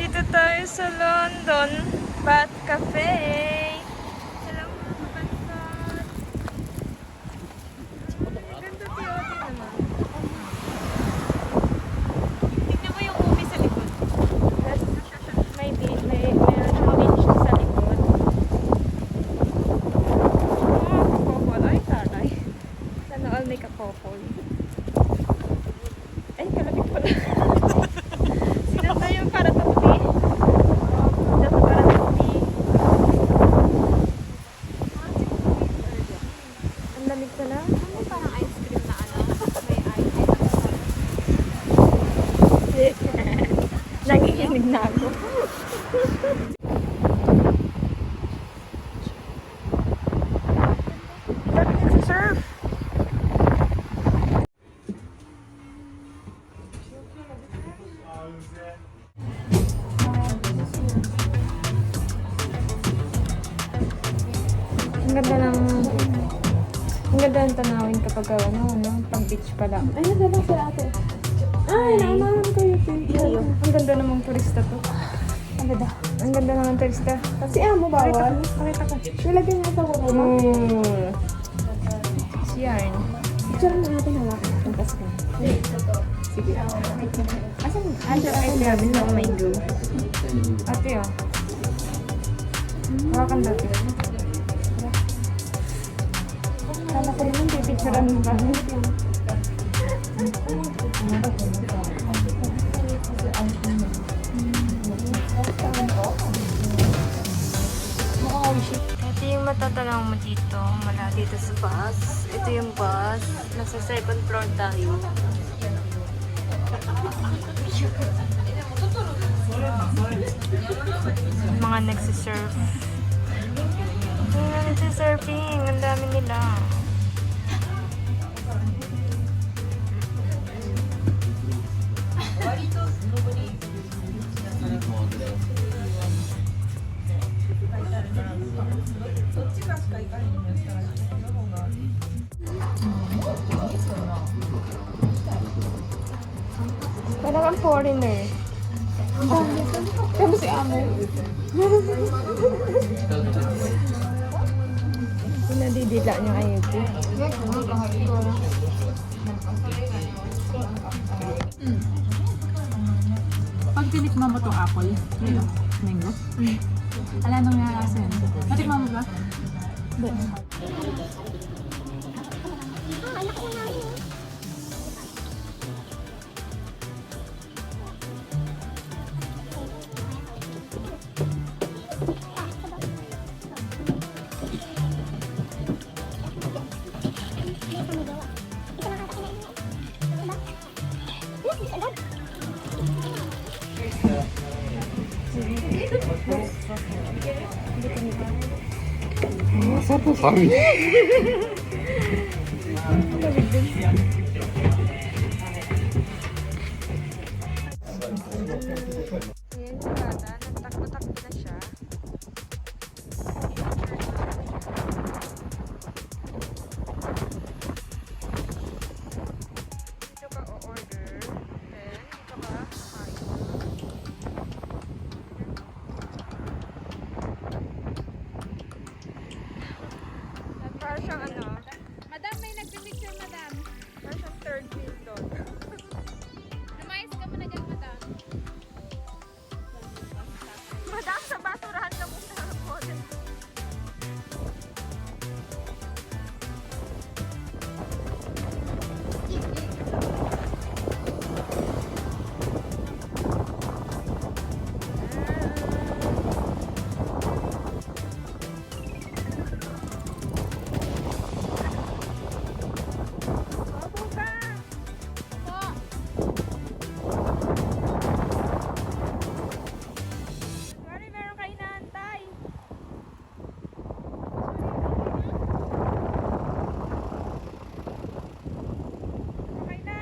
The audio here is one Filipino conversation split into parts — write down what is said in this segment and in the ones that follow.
Dito tayo sa London Bat Cafe. Hello mga kabansat. Ganda POD naman. Tignan mo yung movie sa likod. Yes. May orange sa likod. Kapopol. Ay, taray. Sana all may kapopol. Ay, kalapit pala. Sinanta yung para tuti. Dapat para tuti. Ang lamig pala. Ano parang ice cream na ano? May ice. Nakikinig na ako. Dami din sa surf. Ang ganda ng tanawin kapag pag beach pala. Ayun, diba si ate? Ay, naanahan ko yung Ang ganda namang turista to. Ang ganda. Ang ganda naman turista. Kasi amo bawal. Pakita ko. Ilagay niya sa kuko mo. Si Yarn. Picture na natin hawak. Pagkas ka. Sige. Asan? Ando ay grabe na ako may go. Ate oh. Hawakan dati. Kala ko naman Pipicturean mo ba? Ito yung matatanaw mo dito, mula dito sa bus. Ito yung bus. Nasa second floor tayo. Mga nagsisurf. Mga nagsisurfing. Ang dami nila. Parang kang foreigner. Kaya si amo. Pinadidila niya kayo po. Pag tinikman mo itong apple, yun, mango, ala nang nalasa yan. Natikman mo ba? Hindi. Sapo kami. Ayan si Bata, nagtakbo-takbo na siya. Dito ka o-order. Then, dito ka kakain. Parang siyang Madam, may nagpipicture, madam. parang siyang third wheel doon. Lumayas ka muna dyan, madam. Madam, sa basurahan ka muna ng model. Sorry, meron ka inaantay. Okay na.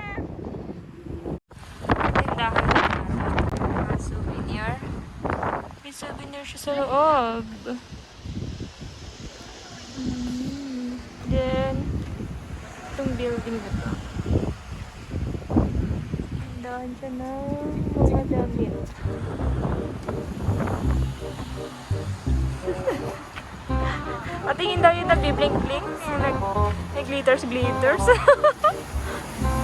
Tindahan na mga souvenir. May souvenir siya sa loob. Then, itong building na to. Tindahan siya ng mga damit. Patingin daw yung nagbi-blink-blink. Yung nag-glitters-glitters.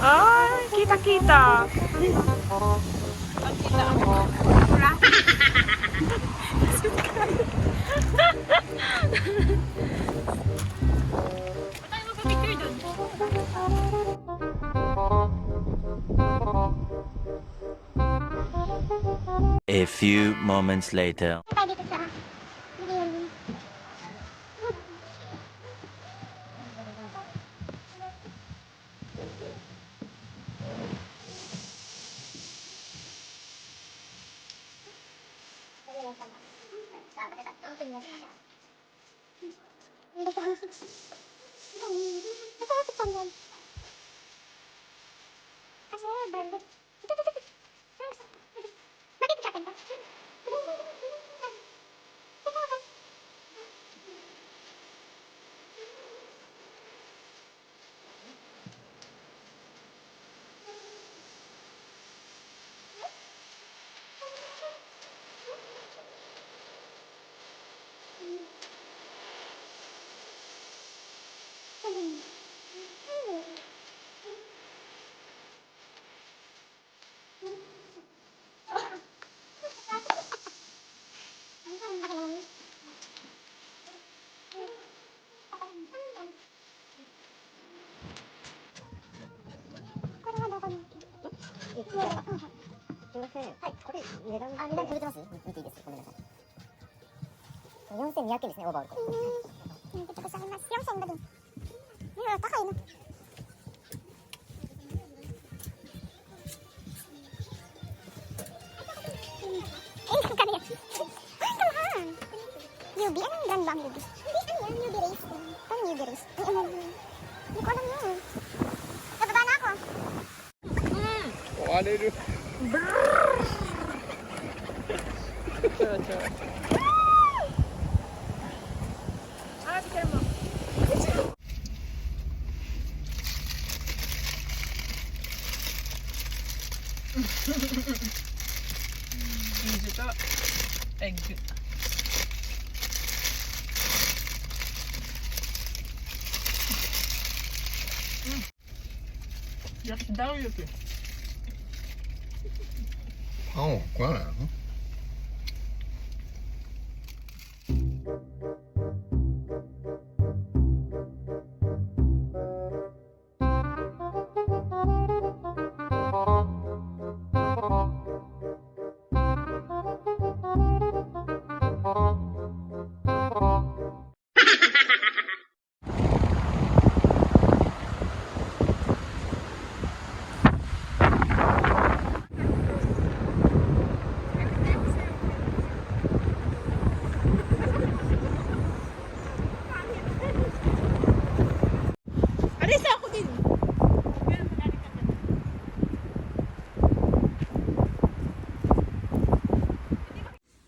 Ay, kita-kita. Pagkita ang Ba't tayo magpapicture dun? A few moments later. Tayo dito sa... Hindi yun.4200円ですね、オーバーオール。4000だけ。高いな。Ano ka na yan? Ay, kamahan! UB, anong brand ba ang UB? Hindi, ano yan? UB Race. Parang UB Race. Ay, ano yun? Hindi ko alam yun. Nababa na ako. 追われる。Cheese to egg.焼きだるよけ。パンは食わないの？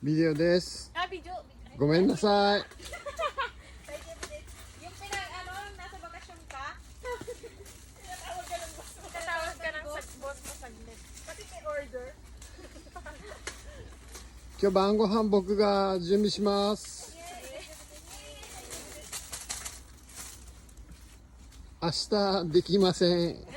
ビデオです。ごめんなさい。 Yung nasa bakasyon ka? Tatawag ka ng boss mo saglit. Pati may order. 今日晩ご飯僕が準備します。明日できません。